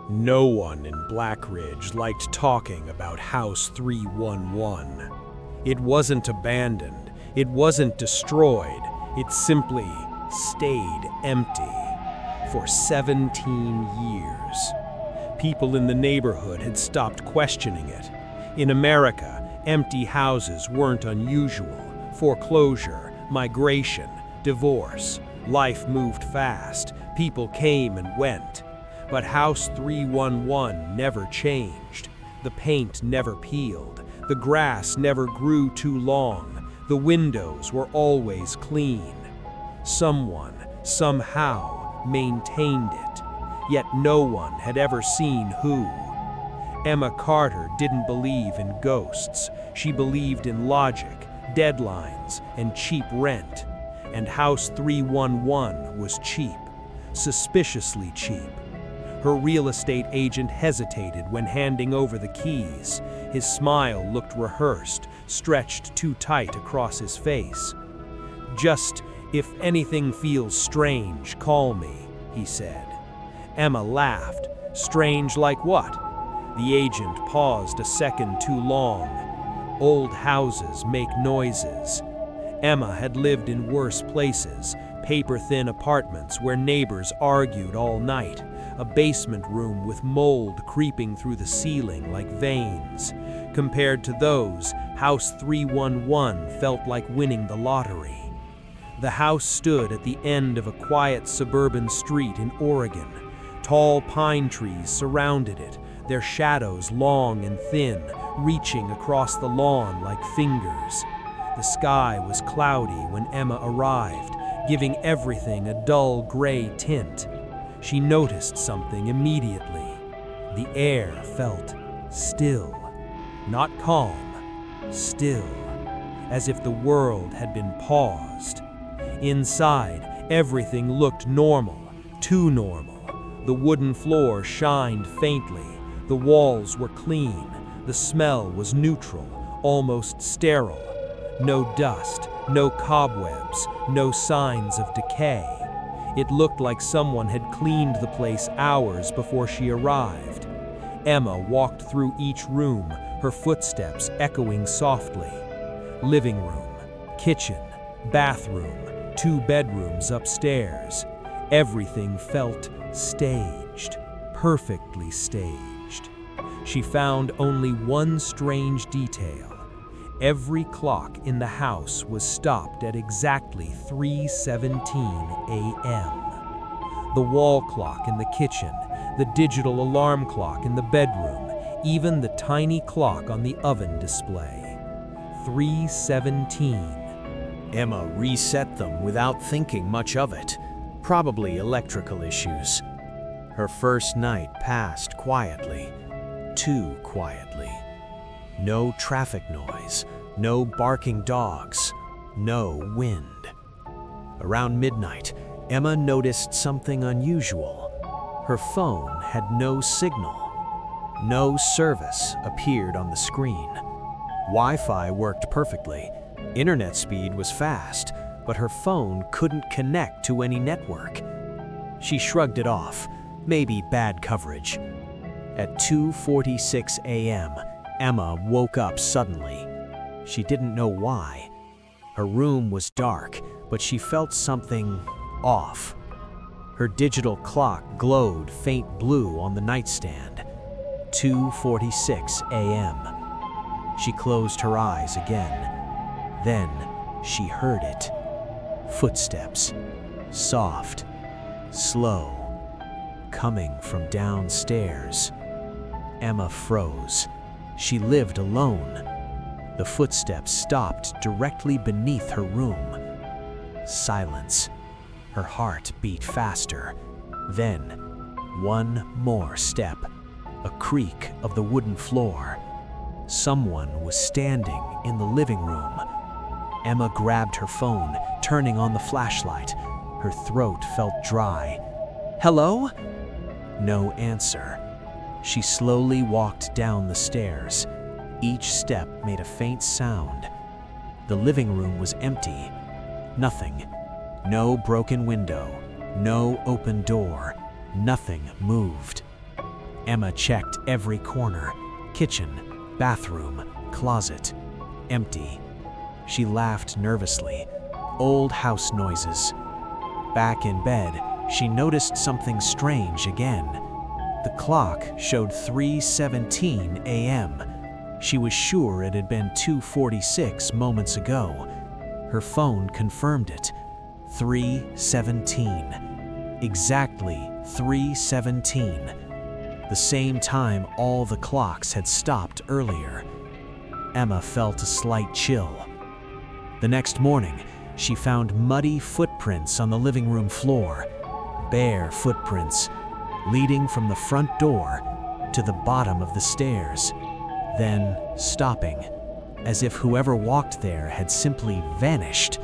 No one in Black Ridge liked talking about House 311. It wasn't abandoned, it wasn't destroyed, it simply stayed empty for 17 years. People in the neighborhood had stopped questioning it. In America, empty houses weren't unusual. Foreclosure, migration, divorce. Life moved fast. People came and went. But House 311 never changed. The paint never peeled. The grass never grew too long. The windows were always clean. Someone, somehow, maintained it. Yet no one had ever seen who. Emma Carter didn't believe in ghosts. She believed in logic, deadlines, and cheap rent. And House 311 was cheap, suspiciously cheap. Her real estate agent hesitated when handing over the keys. His smile looked rehearsed, stretched too tight across his face. "Just, if anything feels strange, call me," he said. Emma laughed. "Strange like what?" The agent paused a second too long. "Old houses make noises." Emma had lived in worse places, paper-thin apartments where neighbors argued all night, a basement room with mold creeping through the ceiling like veins. Compared to those, House 311 felt like winning the lottery. The house stood at the end of a quiet suburban street in Oregon. Tall pine trees surrounded it, their shadows long and thin, reaching across the lawn like fingers. The sky was cloudy when Emma arrived, giving everything a dull gray tint. She noticed something immediately. The air felt still. Not calm, still, as if the world had been paused. Inside, everything looked normal, too normal. The wooden floor shined faintly, the walls were clean, the smell was neutral, almost sterile. No dust, no cobwebs, no signs of decay. It looked like someone had cleaned the place hours before she arrived. Emma walked through each room, her footsteps echoing softly. Living room, kitchen, bathroom, 2 bedrooms upstairs. Everything felt staged, perfectly staged. She found only one strange detail. Every clock in the house was stopped at exactly 3:17 a.m. The wall clock in the kitchen, the digital alarm clock in the bedroom, even the tiny clock on the oven display. 3:17. Emma reset them without thinking much of it. Probably electrical issues. Her first night passed quietly. Too quietly. No traffic noise, no barking dogs, no wind. Around midnight, Emma noticed something unusual. Her phone had no signal. No service appeared on the screen. Wi-Fi worked perfectly. Internet speed was fast, but her phone couldn't connect to any network. She shrugged it off, maybe bad coverage. At 2:46 a.m., Emma woke up suddenly. She didn't know why. Her room was dark, but she felt something off. Her digital clock glowed faint blue on the nightstand. 2:46 a.m. She closed her eyes again. Then she heard it. Footsteps. Soft. Slow. Coming from downstairs. Emma froze. She lived alone. The footsteps stopped directly beneath her room. Silence. Her heart beat faster. Then, one more step. A creak of the wooden floor. Someone was standing in the living room. Emma grabbed her phone, turning on the flashlight. Her throat felt dry. "Hello?" No answer. She slowly walked down the stairs. Each step made a faint sound. The living room was empty. Nothing. No broken window. No open door. Nothing moved. Emma checked every corner, kitchen, bathroom, closet. Empty. She laughed nervously. Old house noises. Back in bed, she noticed something strange again. The clock showed 3:17 a.m. She was sure it had been 2:46 moments ago. Her phone confirmed it. 3:17. Exactly 3:17. The same time all the clocks had stopped earlier. Emma felt a slight chill. The next morning, she found muddy footprints on the living room floor. Bare footprints, leading from the front door to the bottom of the stairs, then stopping, as if whoever walked there had simply vanished.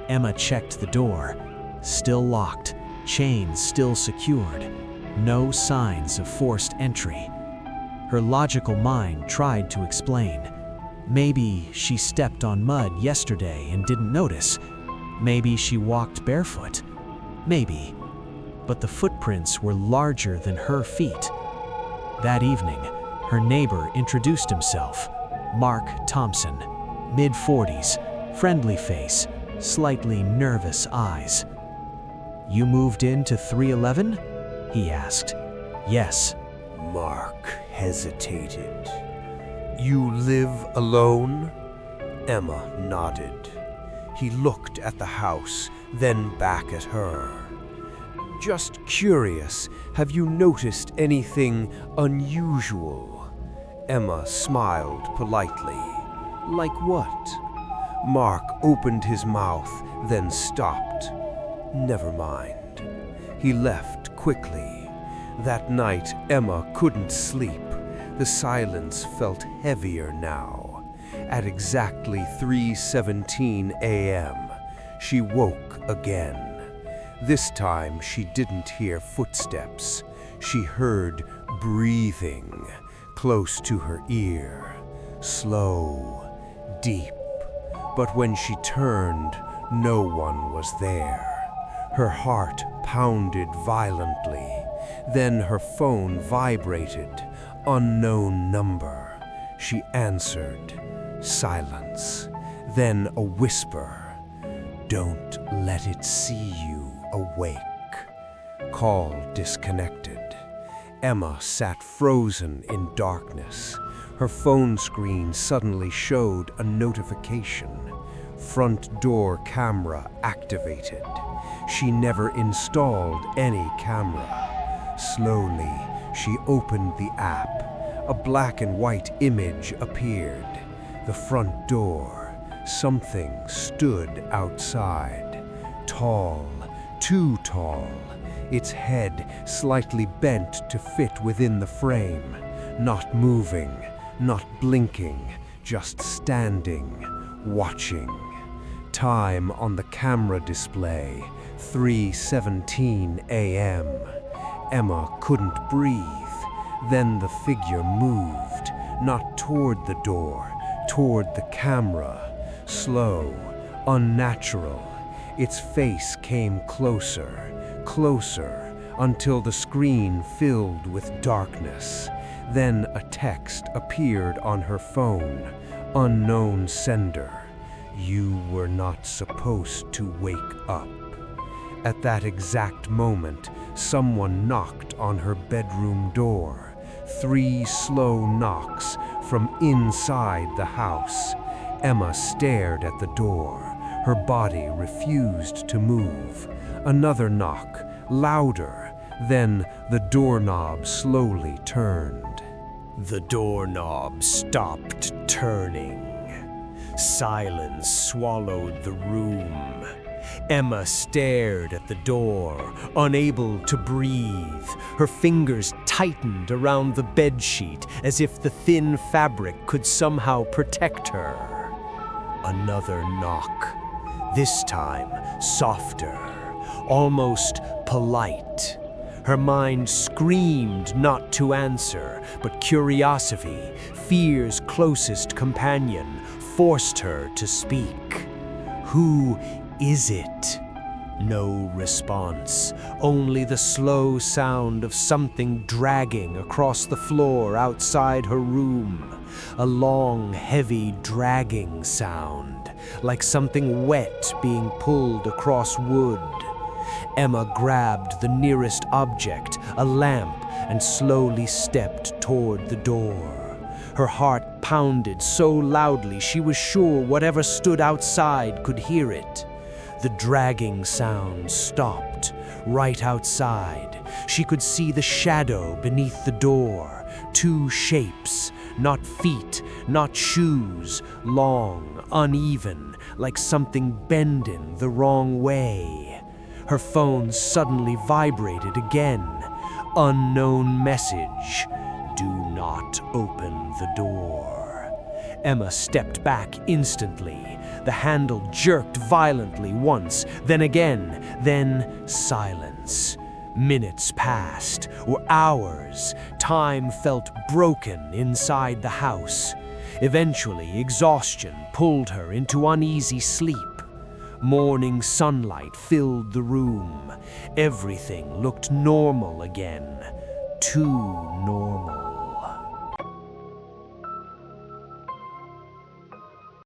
Emma checked the door, still locked, chains still secured, no signs of forced entry. Her logical mind tried to explain. Maybe she stepped on mud yesterday and didn't notice. Maybe she walked barefoot. Maybe. But the footprints were larger than her feet. That evening, her neighbor introduced himself. Mark Thompson, mid-40s, friendly face, slightly nervous eyes. "You moved into 311?" he asked. "Yes." Mark hesitated. "You live alone?" Emma nodded. He looked at the house, then back at her. "Just curious, have you noticed anything unusual?" Emma smiled politely. "Like what?" Mark opened his mouth, then stopped. "Never mind." He left quickly. That night, Emma couldn't sleep. The silence felt heavier now. At exactly 3:17 a.m., she woke again. This time, she didn't hear footsteps. She heard breathing close to her ear, slow, deep. But when she turned, no one was there. Her heart pounded violently. Then her phone vibrated. Unknown number. She answered. Silence. Then a whisper. "Don't let it see you awake." Call disconnected. Emma sat frozen in darkness. Her phone screen suddenly showed a notification. Front door camera activated. She never installed any camera. Slowly, she opened the app. A black and white image appeared. The front door. Something stood outside. Tall, too tall. Its head slightly bent to fit within the frame. Not moving, not blinking, just standing, watching. Time on the camera display, 3:17 a.m. Emma couldn't breathe. Then the figure moved, not toward the door, toward the camera. Slow, unnatural. Its face came closer, closer, until the screen filled with darkness. Then a text appeared on her phone. Unknown sender. You were not supposed to wake up. At that exact moment, someone knocked on her bedroom door. 3 slow knocks from inside the house. Emma stared at the door. Her body refused to move. Another knock, louder. Then the doorknob slowly turned. The doorknob stopped turning. Silence swallowed the room. Emma stared at the door, unable to breathe. Her fingers tightened around the bedsheet as if the thin fabric could somehow protect her. Another knock. This time, softer, almost polite. Her mind screamed not to answer, but curiosity, fear's closest companion, forced her to speak. Who is it? No response, only the slow sound of something dragging across the floor outside her room. A long, heavy dragging sound, like something wet being pulled across wood. Emma grabbed the nearest object, a lamp, and slowly stepped toward the door. Her heart pounded so loudly she was sure whatever stood outside could hear it. The dragging sound stopped. Right outside, she could see the shadow beneath the door. Two shapes, not feet, not shoes, long, uneven, like something bending the wrong way. Her phone suddenly vibrated again. Unknown message. Do not open the door. Emma stepped back instantly. The handle jerked violently once, then again, then silence. Minutes passed, or hours. Time felt broken inside the house. Eventually, exhaustion pulled her into uneasy sleep. Morning sunlight filled the room. Everything looked normal again. Too normal.